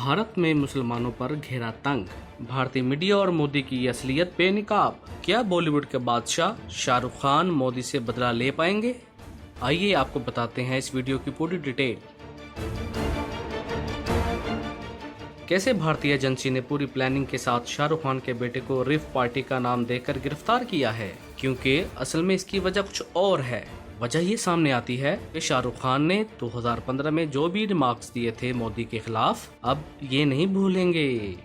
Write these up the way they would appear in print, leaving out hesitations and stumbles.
भारत में मुसलमानों पर घेरा तंग, भारतीय मीडिया और मोदी की असलियत बेनकाब। क्या बॉलीवुड के बादशाह शाहरुख खान मोदी से बदला ले पाएंगे? आइए आपको बताते हैं इस वीडियो की पूरी डिटेल। कैसे भारतीय एजेंसी ने पूरी प्लानिंग के साथ शाहरुख खान के बेटे को रिफ पार्टी का नाम देकर गिरफ्तार किया है, क्योंकि असल में इसकी वजह कुछ और है। वजह ये सामने आती है कि शाहरुख खान ने 2015 में जो भी रिमार्क्स दिए थे मोदी के खिलाफ, अब ये नहीं भूलेंगे।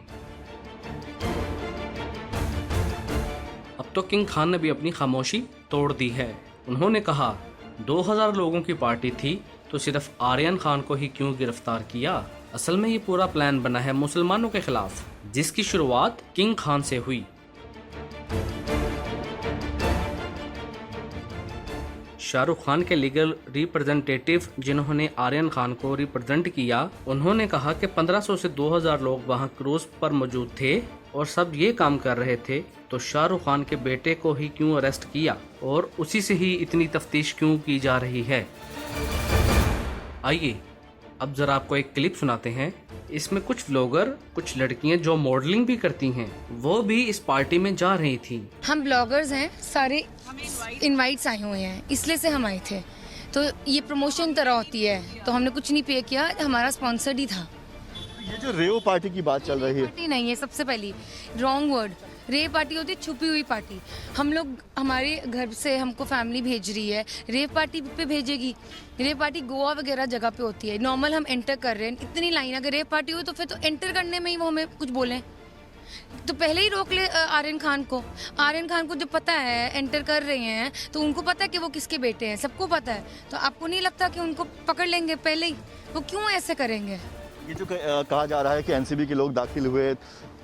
अब तो किंग खान ने भी अपनी खामोशी तोड़ दी है। उन्होंने कहा 2000 लोगों की पार्टी थी तो सिर्फ आर्यन खान को ही क्यों गिरफ्तार किया? असल में ये पूरा प्लान बना है मुसलमानों के खिलाफ, जिसकी शुरुआत किंग खान से हुई। शाहरुख खान के लीगल रिप्रेजेंटेटिव जिन्होंने आर्यन खान को रिप्रेजेंट किया, उन्होंने कहा कि 1500 से 2000 लोग वहां क्रूज पर मौजूद थे और सब ये काम कर रहे थे, तो शाहरुख खान के बेटे को ही क्यों अरेस्ट किया और उसी से ही इतनी तफ्तीश क्यों की जा रही है? आइए अब जरा आपको एक क्लिप सुनाते हैं। इसमें कुछ व्लॉगर, कुछ लड़कियां जो मॉडलिंग भी करती हैं, वो भी इस पार्टी में जा रही थी। हम ब्लॉगर्स हैं, सारे इनवाइट्स आए हुए हैं, इसलिए से हम आए थे। तो ये प्रमोशन तरह होती है, तो हमने कुछ नहीं पे किया, हमारा स्पॉन्सर्ड ही था। ये जो रेव पार्टी की बात चल रही है, पार्टी नहीं है, सबसे पहली रॉन्ग वर्ड। रेव पार्टी होती है छुपी हुई पार्टी। हम लोग, हमारे घर से हमको फैमिली भेज रही है, रेव पार्टी पे भेजेगी। रेव पार्टी गोवा वगैरह जगह पे होती है। नॉर्मल हम एंटर कर रहे हैं, इतनी लाइन, अगर रेव पार्टी हो तो फिर तो एंटर करने में ही वो हमें कुछ बोलें, तो पहले ही रोक ले आर्यन खान को। आर्यन खान को जब पता है एंटर कर रहे हैं, तो उनको पता है कि वो किसके बेटे हैं, सबको पता है। तो आपको नहीं लगता कि उनको पकड़ लेंगे पहले ही? वो क्यों ऐसे करेंगे? ये जो कहा जा रहा है कि एनसीबी के लोग दाखिल हुए,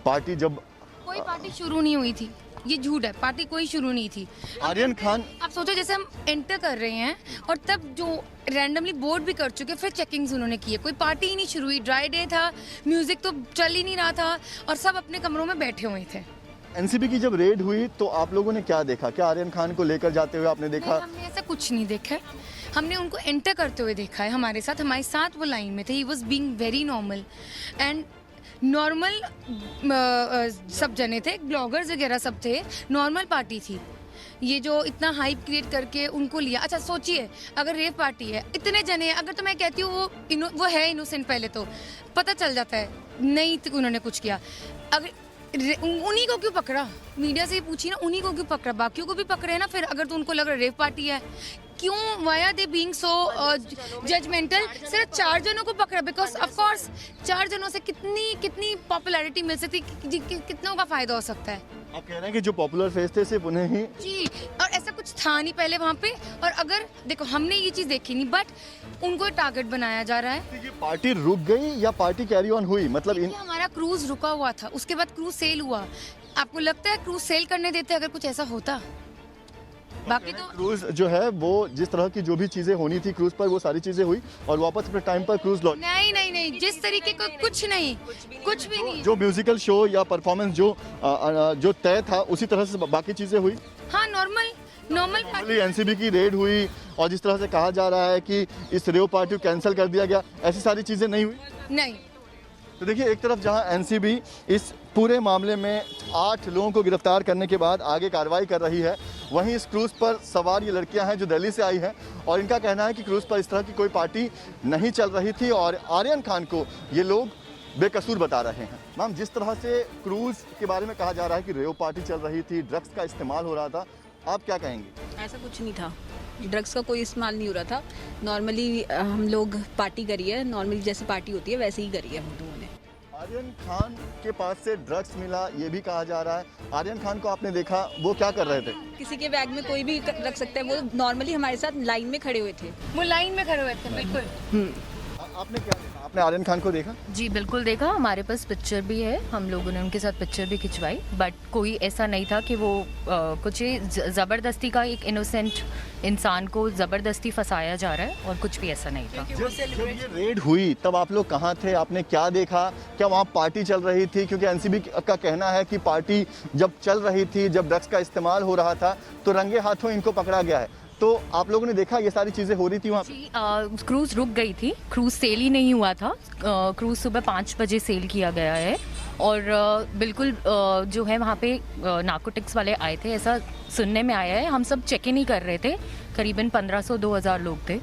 पार्टी जब कोई पार्टी शुरू नहीं हुई थी, ये झूठ है, पार्टी कोई शुरू नहीं थी। आर्यन खान, आप सोचो जैसे हम एंटर कर रहे हैं और तब जो रैंडमली बोर्ड भी कर चुके, फिर चेकिंग्स उन्होंने किए, कोई पार्टी ही नहीं शुरू हुई। ड्राई डे था, म्यूजिक तो चल ही नहीं रहा था और सब अपने कमरों में बैठे हुए थे। एनसीबी की जब रेड हुई तो आप लोगों ने क्या देखा? क्या आर्यन खान को लेकर जाते हुए आपने देखा? हमने ऐसा कुछ नहीं देखा है, हमने उनको एंटर करते हुए देखा है। हमारे साथ वो लाइन में थे। He was being very normal and normal. सब जने थे, ब्लॉगर्स वगैरह सब थे, नॉर्मल पार्टी थी। ये जो इतना हाइप क्रिएट करके उनको लिया। अच्छा सोचिए, अगर रेव पार्टी है, इतने जने हैं, अगर तो मैं कहती हूँ वो है इनोसेंट, पहले तो पता चल जाता है नहीं तो उन्होंने कुछ किया। अगर उन्हीं को क्यों पकड़ा? मीडिया से ही पूछिए ना, उन्हीं को क्यों पकड़ा? बाकियों को भी पकड़े ना फिर, अगर तो उनको लग रहा है रेव पार्टी है। क्यों? Why are they being so judgemental? सिर्फ 4 जनों को पकड़ा, बिकॉज ऑफ कोर्स 4 जनों से कितनी पॉपुलैरिटी मिल सकती, कितनों का फायदा हो सकता है। आप कह रहे हैं कि जो पॉपुलर फेस थे सिर्फ उन्हें ही? जी, और ऐसा कुछ था नहीं पहले वहाँ पे। और अगर देखो, हमने ये चीज देखी नहीं, बट उनको टारगेट बनाया जा रहा है। ये पार्टी रुक गई या पार्टी कैरी ऑन हुई? मतलब हमारा क्रूज रुका हुआ था, उसके बाद क्रूज सेल हुआ। आपको लगता है क्रूज सेल करने देते अगर कुछ ऐसा होता? बाकी तो क्रूज जो है वो जिस तरह की जो भी चीजें होनी थी क्रूज पर, वो सारी चीजें हुई और वापस अपने टाइम पर क्रूज लौट। नहीं, जिस तरीके का कुछ भी नहीं। जो म्यूजिकल शो या परफॉर्मेंस जो तय था, उसी तरह से बाकी चीजें हुई। हाँ, नॉर्मल पार्टी। एनसीबी की रेड हुई और जिस तरह से कहा जा रहा है कि इस रेव पार्टी को कैंसिल कर दिया गया, ऐसी सारी चीजें नहीं हुई। नहीं। तो देखिए, एक तरफ जहां एनसीबी इस पूरे मामले में 8 लोगों को गिरफ्तार करने के बाद आगे कार्रवाई कर रही है, वहीं इस क्रूज पर सवार ये लड़कियां हैं जो दिल्ली से आई हैं और इनका कहना है कि क्रूज पर इस तरह की कोई पार्टी नहीं चल रही थी और आर्यन खान को ये लोग बेकसूर बता रहे हैं। मैम, जिस तरह से क्रूज के बारे में कहा जा रहा है कि रेव पार्टी चल रही थी, ड्रग्स का इस्तेमाल हो रहा था, आप क्या कहेंगे? ऐसा कुछ नहीं था, ड्रग्स का कोई इस्तेमाल नहीं हो रहा था। नॉर्मली हम लोग पार्टी करी है, नॉर्मली जैसे पार्टी होती है वैसे ही करी है हम लोगों ने। आर्यन खान के पास से ड्रग्स मिला, ये भी कहा जा रहा है। आर्यन खान को आपने देखा, वो क्या कर रहे थे? किसी के बैग में कोई भी रख सकता है, वो नॉर्मली हमारे साथ लाइन में खड़े हुए थे। वो लाइन में खड़े हुए थे, बिल्कुल। आपने क्या देखा? आपने आर्यन खान को देखा? जी बिल्कुल देखा, हमारे पास पिक्चर भी है, हम लोगों ने उनके साथ पिक्चर भी खिंचवाई। बट कोई ऐसा नहीं था कि वो कुछ ज़बरदस्ती का, एक इनोसेंट इंसान को ज़बरदस्ती फंसाया जा रहा है, और कुछ भी ऐसा नहीं था। जब ये रेड हुई तब आप लोग कहाँ थे? आपने क्या देखा? क्या वहाँ पार्टी चल रही थी? क्योंकि एनसीबी का कहना है कि पार्टी जब चल रही थी, जब ड्रग्स का इस्तेमाल हो रहा था, तो रंगे हाथों इनको पकड़ा गया है। तो आप लोगों ने देखा ये सारी चीज़ें हो रही थी वहाँ पे? जी क्रूज़ रुक गई थी, क्रूज़ सेल ही नहीं हुआ था। क्रूज़ सुबह 5 बजे सेल किया गया है और बिल्कुल जो है वहाँ पे नार्कोटिक्स वाले आए थे, ऐसा सुनने में आया है। हम सब चेक इन ही कर रहे थे, करीबन 1500-2000 लोग थे।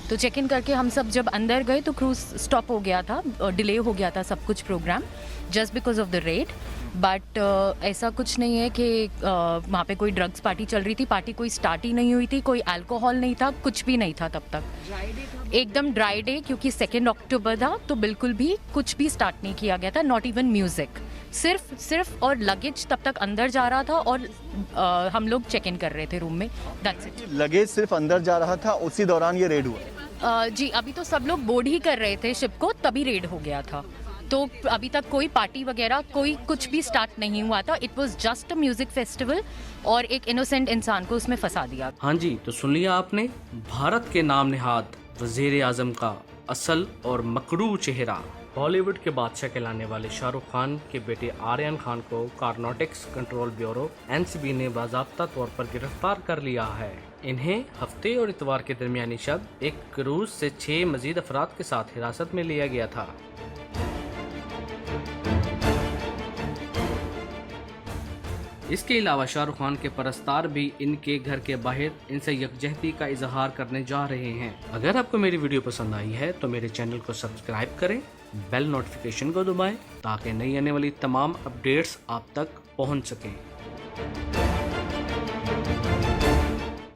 तो चेक इन करके हम सब जब अंदर गए तो क्रूज़ स्टॉप हो गया था, डिले हो गया था सब कुछ programme, just because of the raid. But ऐसा कुछ नहीं है कि वहाँ पे कोई ड्रग्स पार्टी चल रही थी। पार्टी कोई स्टार्ट ही नहीं हुई थी, कोई अल्कोहल नहीं था, कुछ भी नहीं था तब तक। एकदम ड्राई डे, क्योंकि 2 अक्टूबर था, तो बिल्कुल भी कुछ भी स्टार्ट नहीं किया गया था, नॉट इवन म्यूजिक। सिर्फ और लगेज तब तक अंदर जा रहा था और हम लोग चेक इन कर रहे थे रूम में, दैट्स इट। लगेज सिर्फ अंदर जा रहा था, उसी दौरान ये रेड हुआ? जी अभी तो सब लोग बोर्ड ही कर रहे थे शिप को, तभी रेड हो गया था। तो अभी तक कोई पार्टी वगैरह कोई कुछ भी स्टार्ट नहीं हुआ था। It was just a music festival और एक इनोसेंट इंसान को उसमें फंसा दिया। हाँ जी, तो सुन लिया आपने, भारत के नाम निहाद वजीर आजम का असल और मकरू चेहरा। बॉलीवुड के बादशाह कहलाने वाले शाहरुख खान के बेटे आर्यन खान को नार्कोटिक्स कंट्रोल ब्यूरो NCB ने बाज़ाब्ता तौर पर गिरफ्तार कर लिया है। इन्हें हफ्ते और इतवार के दरमियानी शब एक क्रूज से 6 मजीद अफराद के साथ हिरासत में लिया गया था। इसके अलावा शाहरुख खान के परस्तार भी इनके घर के बाहर इनसे यकजहती का इजहार करने जा रहे हैं। अगर आपको मेरी वीडियो पसंद आई है तो मेरे चैनल को सब्सक्राइब करें, बेल नोटिफिकेशन को दबाएं ताकि नई आने वाली तमाम अपडेट्स आप तक पहुंच सकें।